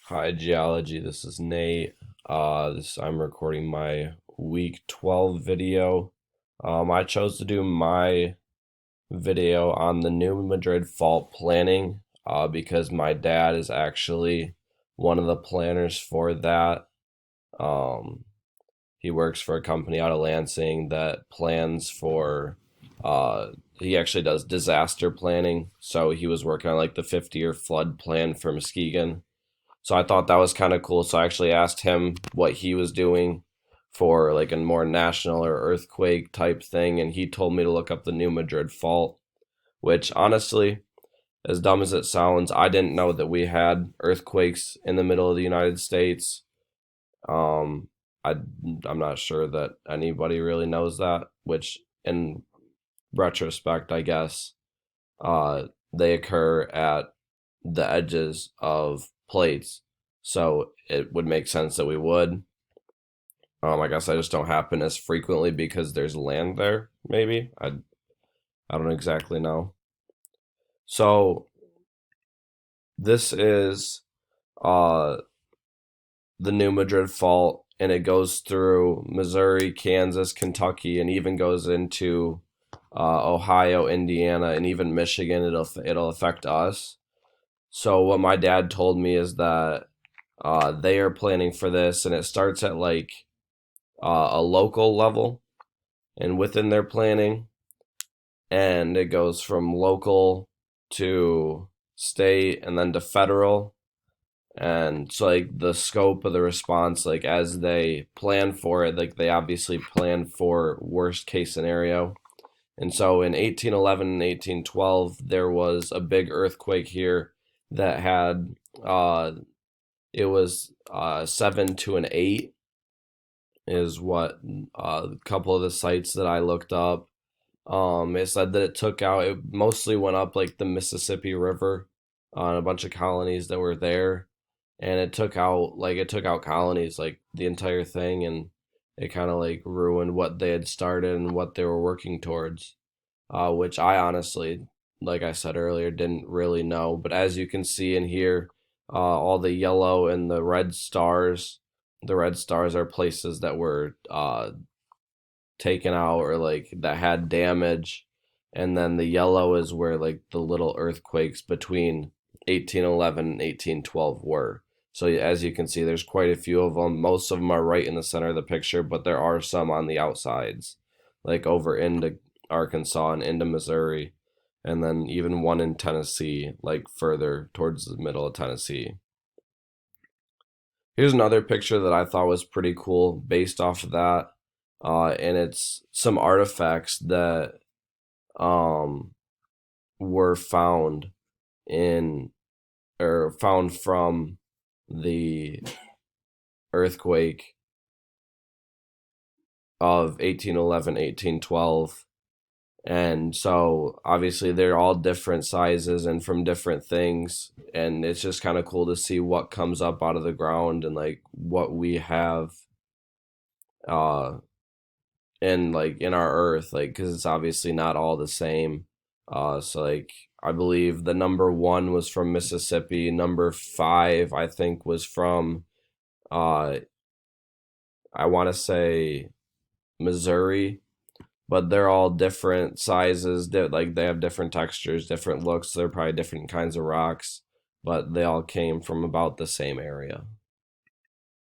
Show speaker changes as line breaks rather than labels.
Hi, geology. This is Nate. I'm recording my week 12 video. I chose to do my video on the new Madrid Fault planning because my dad is actually one of the planners for that. Um, he works for a company out of Lansing that plans for, uh, he actually does disaster planning. So he was working on like the 50-year flood plan for Muskegon. So I thought that was kind of cool. So I actually asked him what he was doing for like a more national or earthquake type thing, and he told me to look up the new Madrid Fault, which honestly, as dumb as it sounds, I didn't know that we had earthquakes in the middle of the United States. Um, I I'm not sure that anybody really knows that, which in retrospect, I guess, they occur at the edges of plates. So it would make sense that we would. I guess I just don't happen as frequently because there's land there, maybe. I don't exactly know. So this is uh the New Madrid Fault, and it goes through Missouri, Kansas, Kentucky, and even goes into Ohio, Indiana, and even Michigan. It'll affect us. So what my dad told me is that they are planning for this, and it starts at like a local level, and within their planning, and it goes from local to state, and then to federal. And so, like the scope of the response, like as they plan for it, like they obviously plan for worst case scenario. And so in 1811 and 1812, there was a big earthquake here that had it was 7 to an 8 is what a couple of the sites that I looked up. It said that it took out. It mostly went up like the Mississippi River on a bunch of colonies that were there, and it took out colonies like the entire thing, and it kind of like ruined what they had started and what they were working towards. Which I honestly, like I said earlier, didn't really know. But as you can see in here, all the yellow and the red stars are places that were taken out or like that had damage. And then the yellow is where like the little earthquakes between 1811 and 1812 were. So as you can see, there's quite a few of them. Most of them are right in the center of the picture, but there are some on the outsides, like over into Arkansas and into Missouri, and then even one in Tennessee, like further towards the middle of Tennessee. Here's another picture that I thought was pretty cool based off of that. And it's some artifacts that um, were found in or found from the earthquake of 1811, 1812. And so obviously they're all different sizes and from different things. And it's just kind of cool to see what comes up out of the ground and like what we have uh, in like in our earth, like because it's obviously not all the same. So like I believe the number one was from Mississippi. Number five, I think, was from uh I want to say Missouri, but they're all different sizes. Like they have different textures, different looks. They're probably different kinds of rocks, but they all came from about the same area.